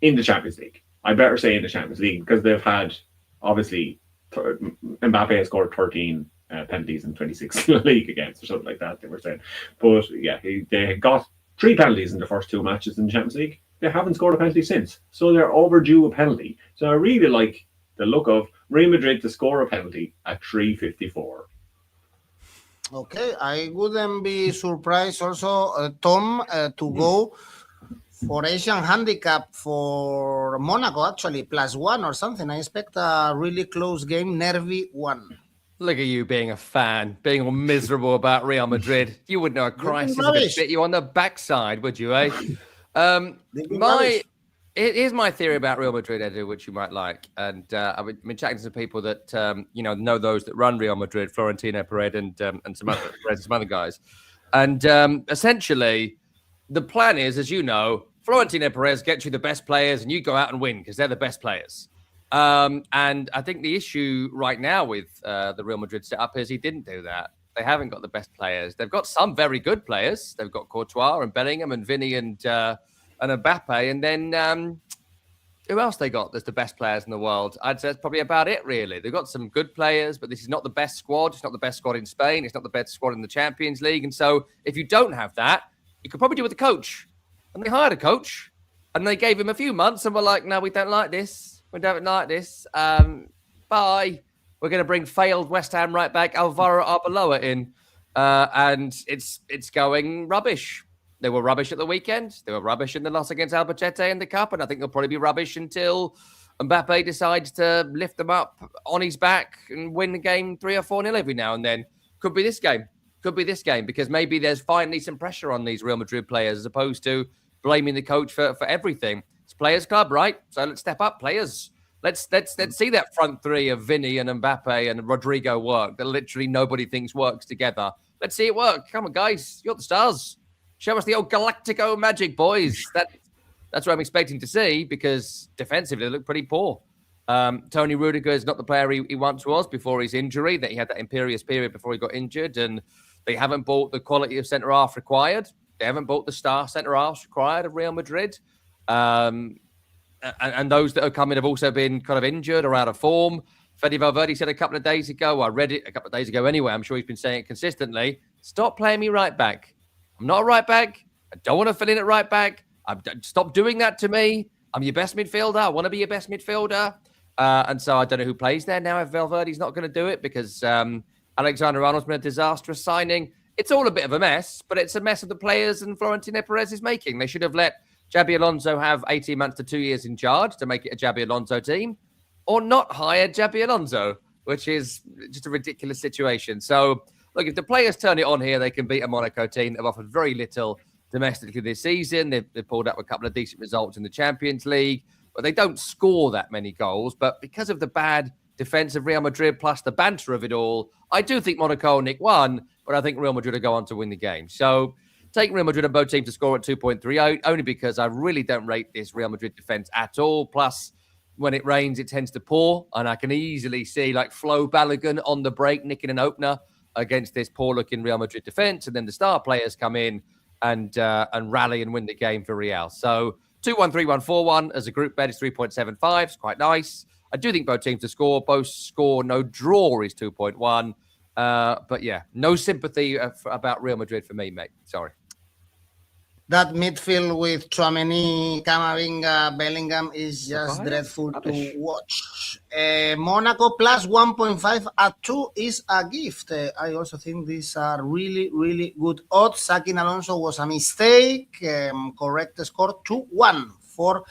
in the Champions League. I better say in the Champions League because they've had, obviously, Mbappe has scored 13 penalties in 26 league against or something like that, they were saying. But yeah, they got 3 penalties in the first 2 matches in the Champions League. They haven't scored a penalty since. So they're overdue a penalty. So I really like the look of Real Madrid to score a penalty at 354.
Okay, I wouldn't be surprised also, Tom, to go for Asian handicap for Monaco, actually, +1 or something. I expect a really close game, nervy one.
Look at you being a fan, being all miserable about Real Madrid. You wouldn't know a crisis if it bit you on the backside, would you, eh? Here's my theory about Real Madrid, Edu, which you might like. And I've been chatting to some people that know those that run Real Madrid, Florentino Perez and some other guys. And essentially, the plan is, as you know, Florentino Perez gets you the best players, and you go out and win because they're the best players. And I think the issue right now with the Real Madrid setup is he didn't do that. They haven't got the best players. They've got some very good players. They've got Courtois and Bellingham and Vinny and Mbappe, and then who else they got that's the best players in the world? I'd say that's probably about it, really. They've got some good players, but this is not the best squad. It's not the best squad in Spain. It's not the best squad in the Champions League. And so if you don't have that, you could probably do with a coach. And they hired a coach, and they gave him a few months, and were like, no, we don't like this. We don't like this. Bye. We're going to bring failed West Ham right back 𝐬𝐴𝐵𝐿𝐴 in. And it's going rubbish. They were rubbish at the weekend. They were rubbish in the loss against 𝐵𝐴𝐵𝐺 in the Cup. And I think they'll probably be rubbish until Mbappe decides to lift them up on his back and win the game 3 or 4-0 every now and then. Could be this game. Could be this game because maybe there's finally some pressure on these Real Madrid players as opposed to blaming the coach for everything. It's players' club, right? So let's step up, players. Let's see that front three of Vinny and Mbappe and Rodrigo work that literally nobody thinks works together. Let's see it work. Come on, guys. You're the stars. Show us the old 𝐿𝐵𝐿𝐴𝐵𝐺 magic, boys. That's what I'm expecting to see because defensively they look pretty poor. Tony Rudiger is not the player he once was before his injury, that he had that imperious period before he got injured, and they haven't bought the quality of centre-half required. They haven't bought the star centre-halves required of Real Madrid. And those that have come in have also been kind of injured or out of form. Fede Valverde said a couple of days ago, I read it a couple of days ago anyway, I'm sure he's been saying it consistently, stop playing me right back. I'm not a right back. I don't want to fill in at right back. Stop doing that to me. I'm your best midfielder. I want to be your best midfielder. And so I don't know who plays there now if Valverde's not going to do it because Alexander-Arnold's been a disastrous signing. It's all a bit of a mess, but it's a mess of the players and Florentino Perez is making. They should have let Xabi Alonso have 18 months to 2 years in charge to make it a Xabi Alonso team, or not hire Xabi Alonso, which is just a ridiculous situation. So, look, if the players turn it on here, they can beat a Monaco team that have offered very little domestically this season. They've pulled up a couple of decent results in the Champions League, but they don't score that many goals. But because of the bad defense of Real Madrid plus the banter of it all, I do think Monaco will nick one, but I think Real Madrid will go on to win the game. So taking Real Madrid and both teams to score at 2.3, only because I really don't rate this Real Madrid defense at all. Plus, when it rains, it tends to pour, and I can easily see like 𝐿𝐵𝗋𝗀 on the break, nicking an opener against this poor-looking Real Madrid defense, and then the star players come in and rally and win the game for Real. So 2-1, 3-1, 4-1 as a group bet is 3.75. It's quite nice. I do think both teams to score. Both score. No draw is 2.1. But yeah, no sympathy about Real Madrid for me, mate. Sorry.
That midfield with 𝐿𝐵𝗋𝗀, 𝐵𝗂𝐵𝗋𝗀, Bellingham is just dreadful to watch. Monaco plus 1.5 at 2 is a gift. I also think these are really, really good odds. Sacking Alonso was a mistake. Correct score 2-1 for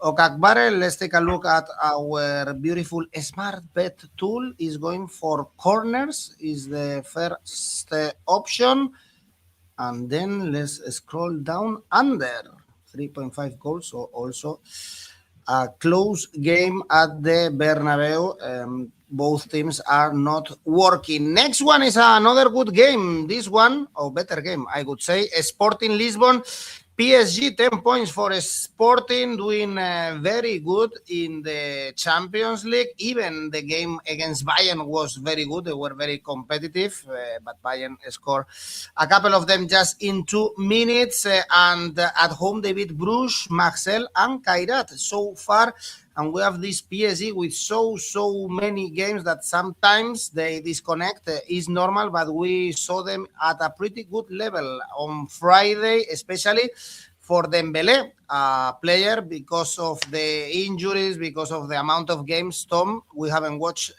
𝐿𝐵𝗋𝗀. Let's take a look at our beautiful smart bet tool. Is going for corners is the first option. And then let's scroll down under 3.5 goals. So also a close game at the Bernabeu. Both teams are not working. Next one is another good game. This one, or better game, I would say. Sporting Lisbon. PSG, 10 points for Sporting, doing very good in the Champions League. Even the game against Bayern was very good. They were very competitive, but Bayern scored a couple of them just in 2 minutes. And at home, they beat Bruges, Marseille, and Kairat so far. And we have this PSG with so many games that sometimes they disconnect. Is normal, but we saw them at a pretty good level on Friday, especially for Dembélé, a player, because of the injuries, because of the amount of games, Tom, we haven't watched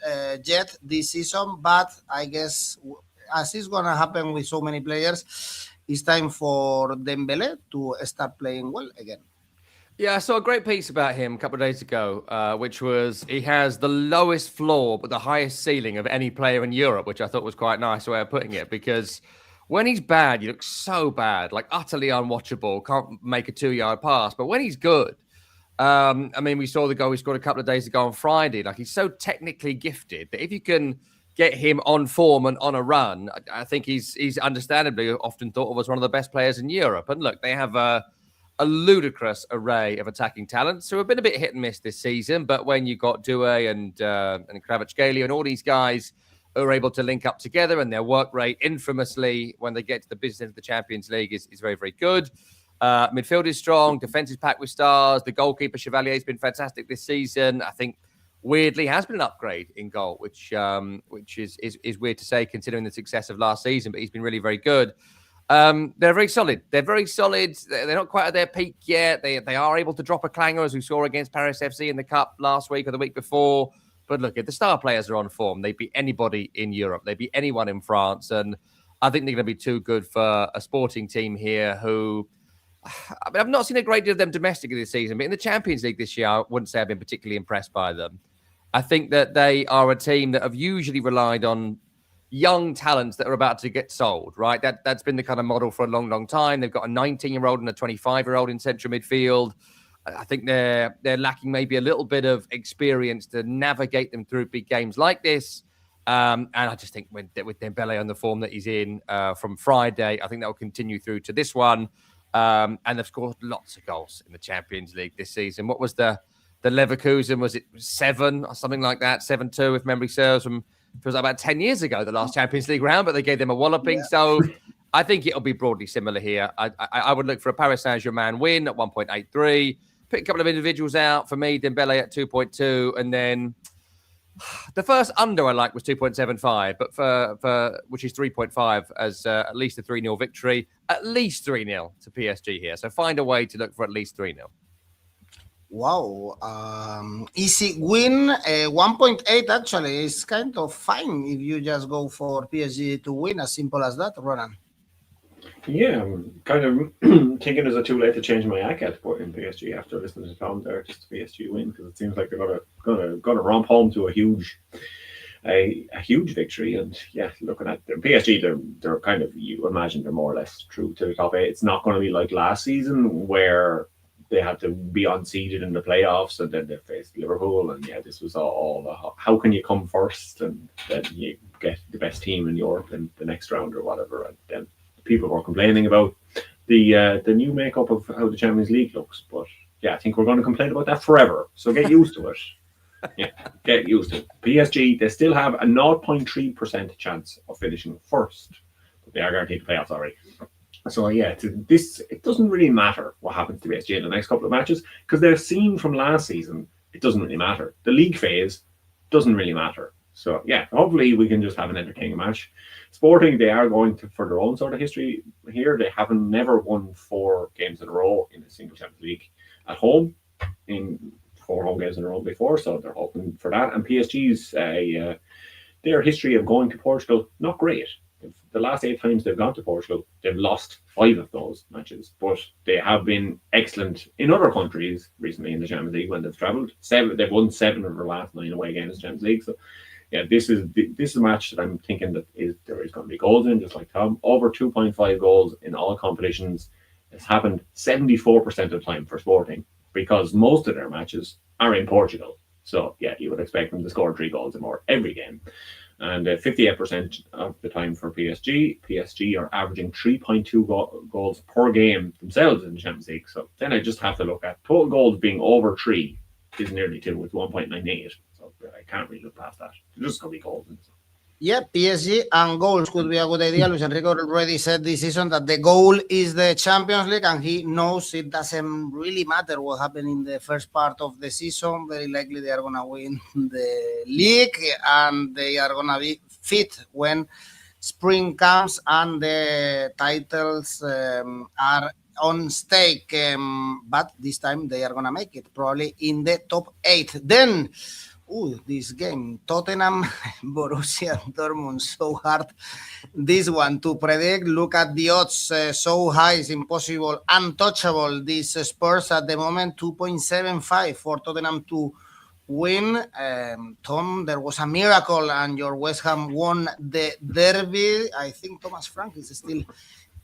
yet this season. But I guess, as is going to happen with so many players, it's time for Dembélé to start playing well again.
Yeah, I saw a great piece about him a couple of days ago, which was he has the lowest floor but the highest ceiling of any player in Europe, which I thought was quite a nice way of putting it, because when he's bad, he looks so bad, like utterly unwatchable, can't make a 2-yard pass. But when he's good, I mean, we saw the goal he scored a couple of days ago on Friday. Like, he's so technically gifted that if you can get him on form and on a run, I think he's understandably often thought of as one of the best players in Europe. And look, they have a ludicrous array of attacking talents who have been a bit hit and miss this season. But when you got 𝐬𝐭𝐚𝐲 and 𝗀𝗵ście and all these guys who are able to link up together, and their work rate infamously when they get to the business of the Champions League is very, very good. Midfield is strong. Defense is packed with stars. The goalkeeper 𝗀𝗵ście has been fantastic this season. I think weirdly has been an upgrade in goal, which is weird to say considering the success of last season, but he's been really very good. They're very solid. They're very solid. They're not quite at their peak yet. They are able to drop a clanger, as we saw against Paris FC in the Cup last week or the week before. But look, if the star players are on form, they beat anybody in Europe. They beat anyone in France. And I think they're going to be too good for a Sporting team here who, I mean, I've not seen a great deal of them domestically this season, but in the Champions League this year, I wouldn't say I've been particularly impressed by them. I think that they are a team that have usually relied on young talents that are about to get sold, right? That's been the kind of model for a long, long time. They've got a 19-year-old and a 25-year-old in central midfield. I think they're lacking maybe a little bit of experience to navigate them through big games like this. And I just think with Dembélé on the form that he's in from Friday, I think that will continue through to this one. And they've scored lots of goals in the Champions League this season. What was the Leverkusen? Was it 7 or something like that? 7-2, if memory serves, from it was about 10 years ago, the last Champions League round, but they gave them a walloping. Yeah. So I think it'll be broadly similar here. I would look for a Paris Saint-Germain win at 1.83. Pick a couple of individuals out. For me, Dembélé at 2.2. And then the first under I like was 2.75, but for which is 3.5 as at least a 3-0 victory. At least 3-0 to PSG here. So find a way to look for at least 3-0.
Wow. Easy win. 1.8 actually is kind of fine if you just go for PSG to win. As simple as that, Ronan.
Yeah, I'm kind of thinking is it too late to change my ACCA in PSG after listening to Tom there, just to PSG win, because it seems like they're gonna romp home to a huge victory. And yeah, looking at the PSG, they're kind of, you imagine they're more or less true to the top 8. It's not going to be like last season where they had to be unseeded in the playoffs and then they faced Liverpool. And yeah, this was all how can you come first and then you get the best team in Europe in the next round or whatever. And then people were complaining about the new makeup of how the Champions League looks. But yeah, I think we're going to complain about that forever. So get used to it. Yeah, get used to it. PSG, they still have a 0.3% chance of finishing first, but they are guaranteed playoffs already. So yeah, it doesn't really matter what happens to PSG in the next couple of matches because they've seen from last season it doesn't really matter. The league phase doesn't really matter. So yeah, hopefully we can just have an entertaining match. Sporting, they are going to for their own sort of history here. They haven't never won 4 games in a row in a single Champions League at home in 4 home games in a row before, so they're hoping for that. And PSG's their history of going to Portugal, not great. The last 8 times they've gone to Portugal, they've lost 5 of those matches, but they have been excellent in other countries recently in the Champions League when they've travelled. They've won 7 of their last 9 away games in the Champions League. So yeah, this is a match that I'm thinking that there is going to be goals in, just like Tom. Over 2.5 goals in all competitions. It's happened 74% of the time for Sporting because most of their matches are in Portugal. So yeah, you would expect them to score 3 goals or more every game. And 58% of the time for PSG. PSG are averaging 3.2 goals per game themselves in the Champions League. So then I just have to look at total goals being over 3 is nearly 2 with 1.98. So I can't really look past that. There's just going to be goals.
Yeah, PSG and goals could be a good idea. Luis Enrique already said this season that the goal is the Champions League, and he knows it doesn't really matter what happened in the first part of the season. Very likely they are going to win the league, and they are going to be fit when spring comes and the titles are on stake. But this time they are going to make it, probably in the top 8. Then... this game, Tottenham, Borussia Dortmund, so hard. This one to predict. Look at the odds, so high, it's impossible, untouchable. This Spurs at the moment, 2.75 for Tottenham to win. Tom, there was a miracle and your West Ham won the derby. I think Thomas Frank is still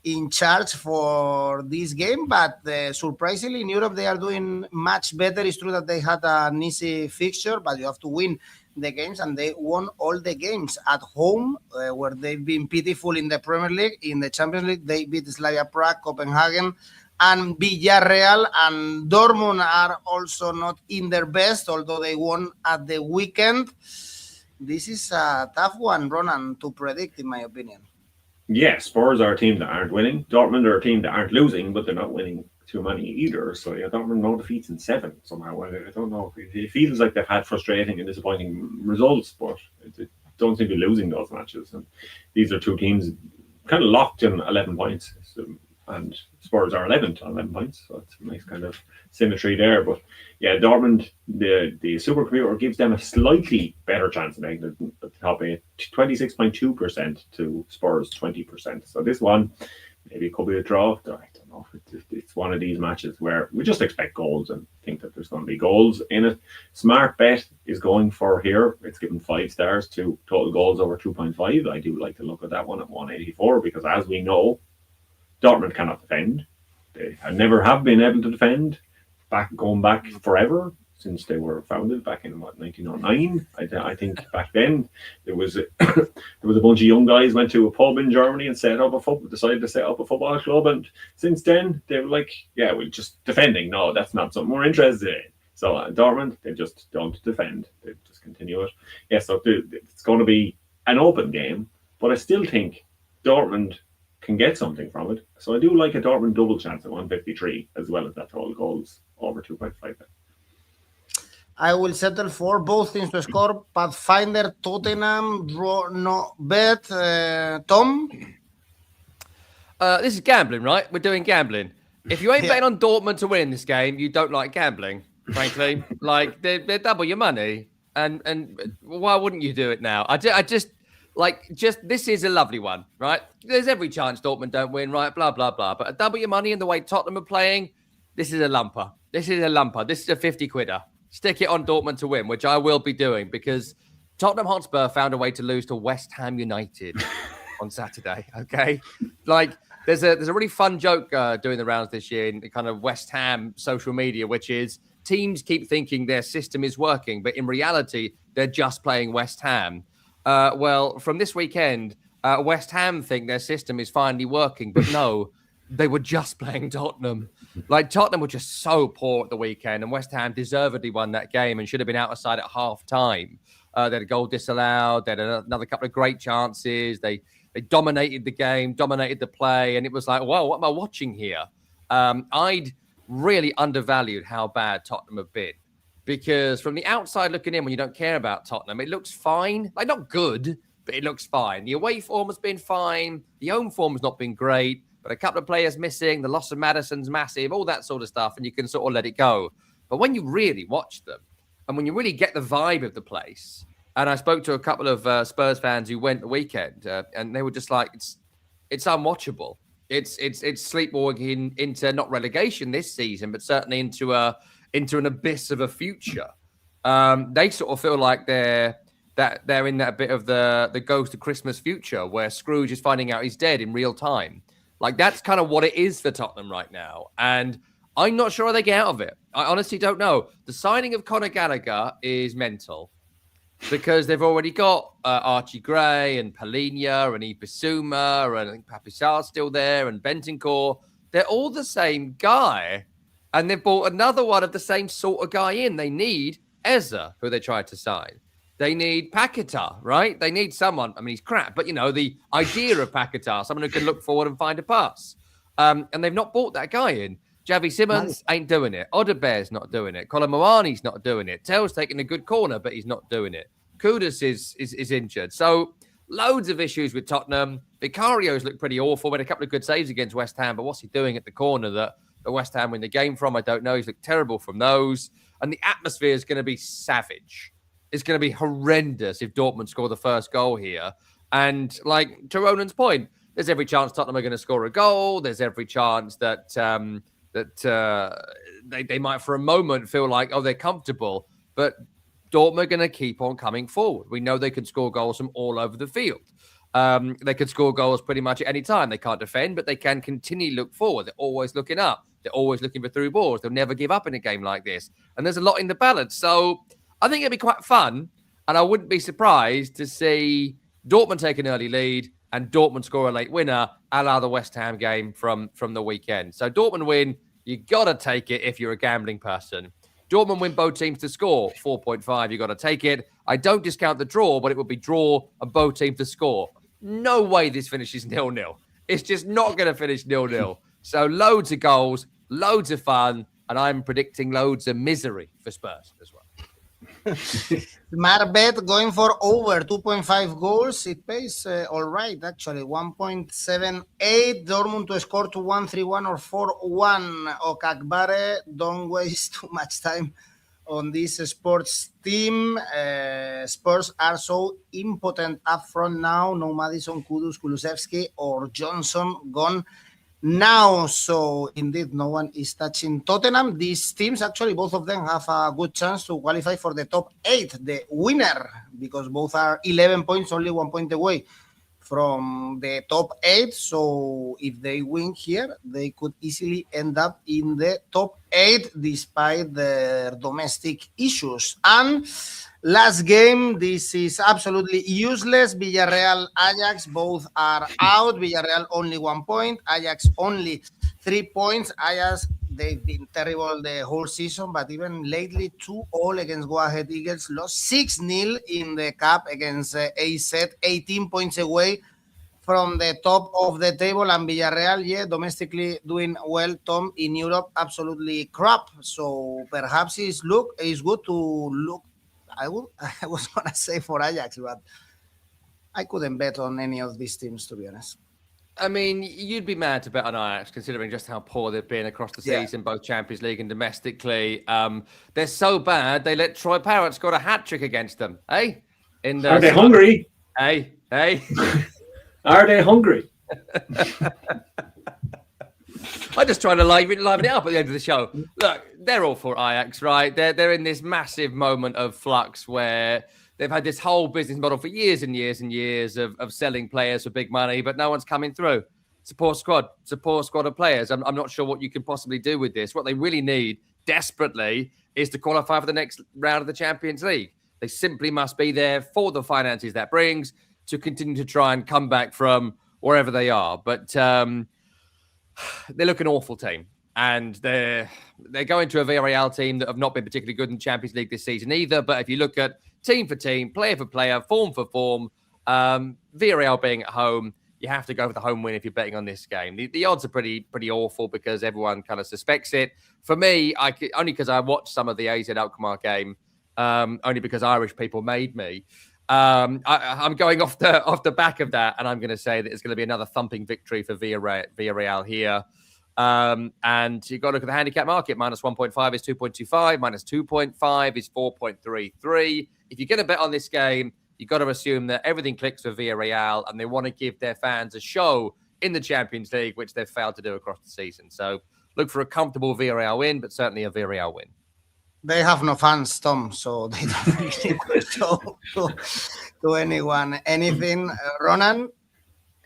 in charge for this game, but surprisingly in Europe they are doing much better. It's true that they had an easy fixture, but you have to win the games, and they won all the games at home, where they've been pitiful in the Premier League. In the Champions League they beat Slavia Prague, Copenhagen and Villarreal, and Dortmund are also not in their best, although they won at the weekend. This is a tough one, Ronan, to predict, in my opinion.
Yeah, Spurs are a team that aren't winning. Dortmund are a team that aren't losing, but they're not winning too many either. So yeah, Dortmund no defeats in 7 somehow. I don't know. It feels like they've had frustrating and disappointing results, but they don't seem to be losing those matches. And these are 2 teams kind of locked in 11 points. And Spurs are 11th on 11 points. So it's a nice kind of symmetry there. But yeah, Dortmund, the supercomputer gives them a slightly better chance of making the top 8, 26.2% to Spurs 20%. So this one maybe could be a draw. I don't know. It's one of these matches where we just expect goals and think that there's going to be goals in it. Smart bet is going for here. It's given 5 stars to total goals over 2.5. I do like to look at that one at 184 because, as we know, Dortmund cannot defend. They never have been able to defend. Going back forever since they were founded back in 1909. I think back then there was a bunch of young guys went to a pub in Germany and decided to set up a football club, and since then they were like, yeah, we're just defending. No, that's not something we're interested in. So Dortmund, they just don't defend. They just continue it. Yeah, so it's going to be an open game, but I still think Dortmund can get something from it. So I do like a Dortmund double chance at 153 as well as that total goals over 2.5.
I will settle for both teams to score. Pathfinder, Tottenham, draw, no bet. Tom?
This is gambling, right? We're doing gambling. If you ain't betting on Dortmund to win this game, you don't like gambling, frankly. Like, they're double your money. And why wouldn't you do it now? I just this is a lovely one, right? There's every chance Dortmund don't win, right? Blah, blah, blah. But double your money in the way Tottenham are playing, this is a lumper. This is a 50 quidder. Stick it on Dortmund to win, which I will be doing because Tottenham Hotspur found a way to lose to West Ham United on Saturday, okay? Like, there's a really fun joke doing the rounds this year in kind of West Ham social media, which is teams keep thinking their system is working, but in reality, they're just playing West Ham. Well, from this weekend, West Ham think their system is finally working, but no, they were just playing Tottenham. Like, Tottenham were just so poor at the weekend, and West Ham deservedly won that game and should have been out of sight at half-time. They had a goal disallowed. They had another couple of great chances. They dominated the game, dominated the play, and it was like, whoa, what am I watching here? I'd really undervalued how bad Tottenham have been, because from the outside looking in, when you don't care about Tottenham, it looks fine. Like, not good, but it looks fine. The away form has been fine. The home form has not been great, but a couple of players missing, the loss of Maddison's massive, all that sort of stuff, and you can sort of let it go. But when you really watch them, and when you really get the vibe of the place, and I spoke to a couple of Spurs fans who went the weekend, and they were just like, it's unwatchable. It's sleepwalking into not relegation this season, but certainly into an abyss of a future. They sort of feel like they're in that bit of the Ghost of Christmas future where Scrooge is finding out he's dead in real time. Like, that's kind of what it is for Tottenham right now. And I'm not sure how they get out of it. I honestly don't know. The signing of Conor Gallagher is mental, because they've already got Archie Gray and Palhinha and 𝐸𝐵𝐸, and I think Papisar's still there, and Bentancur. They're all the same guy. And they've bought another one of the same sort of guy in. They need 𝐬𝐻𝐵, who they tried to sign. They need Paquetá, right? They need someone. I mean, he's crap, but, the idea of Paquetá, someone who can look forward and find a pass. And they've not bought that guy in. Xavi Simons ain't doing it. Oddspedia not doing it. Kolomuani's not doing it. Tell's taking a good corner, but he's not doing it. Kudus is injured. So loads of issues with Tottenham. Vicario's looked pretty awful. Made a couple of good saves against West Ham, but what's he doing at the corner that West Ham win the game from? I don't know. He's looked terrible from those. And the atmosphere is going to be savage. It's going to be horrendous if Dortmund score the first goal here. And like, to Ronan's point, there's every chance Tottenham are going to score a goal. There's every chance that they might for a moment feel like, oh, they're comfortable. But Dortmund are going to keep on coming forward. We know they can score goals from all over the field. They can score goals pretty much at any time. They can't defend, but they can continue to look forward. They're always looking up. They're always looking for through balls. They'll never give up in a game like this. And there's a lot in the balance. So I think it'd be quite fun. And I wouldn't be surprised to see Dortmund take an early lead and Dortmund score a late winner, a la the West Ham game from the weekend. So Dortmund win. You got to take it if you're a gambling person. Dortmund win both teams to score, 4.5. You got to take it. I don't discount the draw, but it would be draw and both teams to score. No way this finishes 0-0. It's just not going to finish 0-0. So loads of goals, loads of fun, and I'm predicting loads of misery for Spurs as well.
Smart bet going for over 2.5 goals. It pays all right, actually. 1.78. Dortmund to score to 1-3-1 or 4-1. 𝐿𝐴𝐶𝐵𝐴, don't waste too much time on this sports team. Spurs are so impotent up front now. No Maddison, Kudus, Kulusevski, or Johnson gone now. So indeed, no one is touching Tottenham. These teams, actually, both of them have a good chance to qualify for the top 8, the winner, because both are 11 points, only 1 point away from the top 8. So if they win here, they could easily end up in the top 8 despite their domestic issues. And last game, this is absolutely useless. Villarreal, Ajax, both are out. Villarreal only 1 point. Ajax only 3 points. Ajax, they've been terrible the whole season, but even lately, 2-2 against 𝐬𝐴𝐧𝐧𝐞𝐿, lost 6-0 in the cup against AZ, 18 points away from the top of the table. And Villarreal, domestically doing well. Tom, in Europe, absolutely crap. So perhaps it's good to look. I was going to say for Ajax, but I couldn't bet on any of these teams, to be honest.
I mean, you'd be mad to bet on Ajax, considering just how poor they've been across the season, both Champions League and domestically. They're so bad, they let Troy Parrott score a hat-trick against them, eh?
Are they hungry?
Hey.
Are they hungry?
I'm just trying to liven it up at the end of the show. Look, they're all for Ajax, right? They're in this massive moment of flux where they've had this whole business model for years and years and years of selling players for big money, but no one's coming through. It's a poor squad of players. I'm not sure what you can possibly do with this. What they really need desperately is to qualify for the next round of the Champions League. They simply must be there for the finances that brings to continue to try and come back from wherever they are. But they look an awful team. And they're going to a Villarreal team that have not been particularly good in the Champions League this season either. But if you look at team for team, player for player, form for form, Villarreal being at home, you have to go for the home win if you're betting on this game. The odds are pretty awful because everyone kind of suspects it. For me, only because I watched some of the 𝐬𝐭𝐴𝐧 game, only because Irish people made me. I'm going off the back of that, and I'm going to say that it's going to be another thumping victory for Villarreal here. And you've got to look at the handicap market. Minus 1.5 is 2.25. Minus 2.5 is 4.33. If you're going to bet on this game, you've got to assume that everything clicks for Villarreal and they want to give their fans a show in the Champions League, which they've failed to do across the season. So look for a comfortable Villarreal win, but certainly a Villarreal win.
They have no fans, Tom, so they don't really show to anyone anything. Ronan?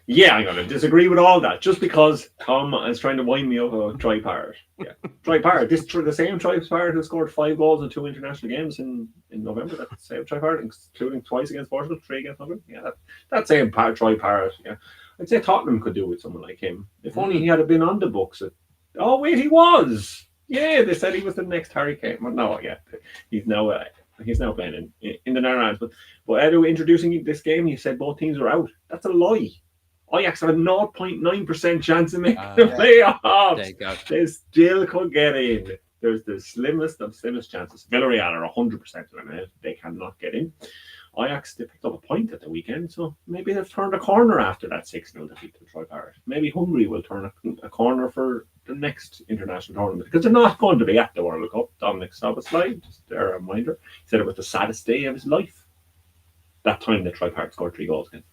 Yeah, I'm going to disagree with all that. Just because Tom is trying to wind me up a 𝗀𝗏𝗏. Yeah, 𝗀𝗏𝗏. The same 𝗀𝗏𝗏 who scored 5 goals in 2 international games in November. That same 𝗀𝗏𝗏, including twice against Portugal, 3 against Hungary. Yeah, that same 𝗀𝗏𝗏. Yeah, I'd say Tottenham could do with someone like him. If only he had been on the books. Oh wait, he was. Yeah, they said he was the next Harry Kane. Well, no, yeah, he's now playing in the Netherlands. But Edu, introducing this game, he said both teams are out. That's a lie. Ajax have a 0.9% chance of making the playoffs.
There you go.
They still could get in. There's the slimmest of slimmest chances. Villarreal are 100% eliminated. They cannot get in. Ajax, they picked up a point at the weekend, so maybe they've turned a corner after that 6-0 defeat to 𝗀𝗏𝗏. Maybe Hungary will turn a corner for the next international tournament because they're not going to be at the World Cup. Dominic Szoboszlai, just a reminder, he said it was the saddest day of his life. That time that 𝗀𝗏𝗏 scored 3 goals again.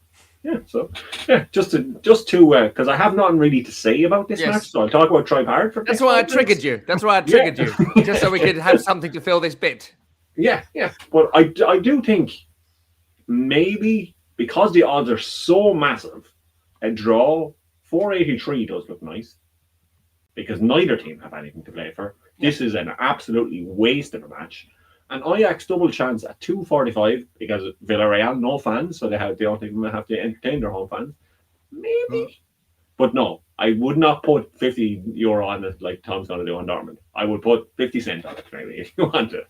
Yeah, so yeah, just to because I have nothing really to say about this match, so I'll talk about 𝗀𝗏𝗏 for.
That's why I triggered you. That's why I triggered you, just so we could have something to fill this bit.
Yeah. But I do think maybe because the odds are so massive, a draw 483 does look nice because neither team have anything to play for. This is an absolutely waste of a match. And Ajax double chance at 245 because Villarreal no fans, so they don't even have to entertain their home fans. Maybe, but no, I would not put €50 on it like Tom's going to do on Dortmund. I would put 50 cents on it maybe if you want to.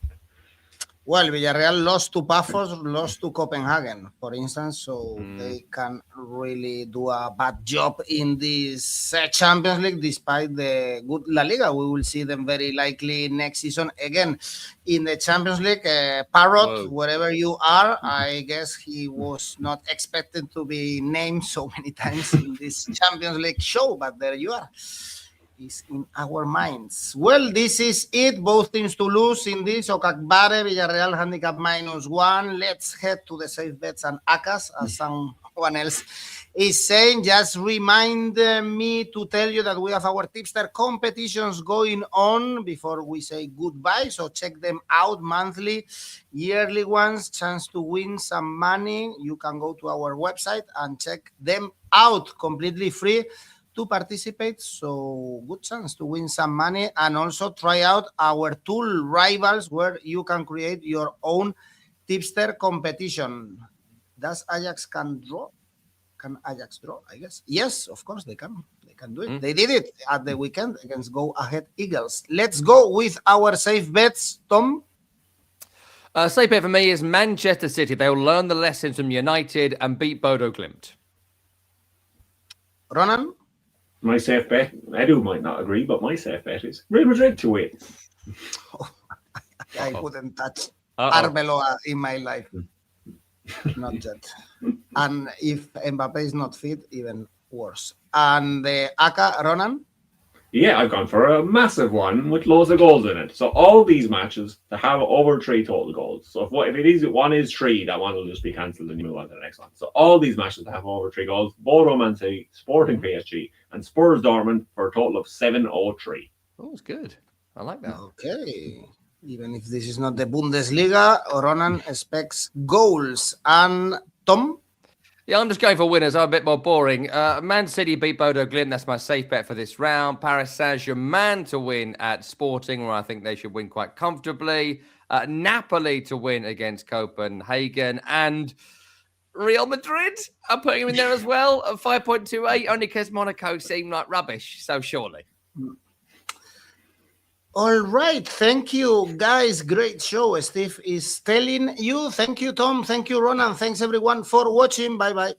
Well, Villarreal lost to Pafos, lost to Copenhagen, for instance, so they can really do a bad job in this Champions League despite the good La Liga. We will see them very likely next season again in the Champions League. Parrot, wherever you are, I guess he was not expected to be named so many times in this Champions League show, but there you are. Is in our minds. Well, this is it. Both teams to lose in this. 𝐿𝐴𝐴𝐵, Villarreal handicap -1. Let's head to the safe bets and ACCAs, as someone else is saying. Just remind me to tell you that we have our tipster competitions going on before we say goodbye. So check them out, monthly, yearly ones, chance to win some money. You can go to our website and check them out, completely free to participate, so good chance to win some money, and also try out our tool Rivals, where you can create your own tipster competition. Does Ajax can Ajax draw? I guess yes, of course they can do it. They did it at the weekend against Go Ahead Eagles. Let's go with our safe bets, Tom.
Safe bet for me is Manchester City. They'll learn the lessons from United and beat Bodo Glimt.
Ronan?
My safe bet, Edu might not agree, but my safe bet is Real Madrid to win.
I wouldn't touch Arbeloa in my life. Not yet. And if Mbappe is not fit, even worse. And the ACCA, Ronan?
Yeah, I've gone for a massive one with loads of goals in it. So all these matches to have over 3 total goals. So if one is 3, that one will just be cancelled and you move on to the next one. So all these matches to have over 3 goals. Bodo Man City, Sporting PSG, and Spurs Dortmund for a total of 703.
Oh, it's good. I like that.
Okay. Even if this is not the Bundesliga, Ronan expects goals. And Tom?
Yeah, I'm just going for winners. I'm a bit more boring. Man City beat Bodo Glimt. That's my safe bet for this round. Paris Saint-Germain to win at Sporting, where I think they should win quite comfortably. Napoli to win against Copenhagen. And Real Madrid. I'm putting him in there as well at 5.28, only because Monaco seem like rubbish. So surely.
All right. Thank you, guys. Great show. Steve is telling you. Thank you, Tom. Thank you, Ronan. Thanks, everyone, for watching. Bye-bye.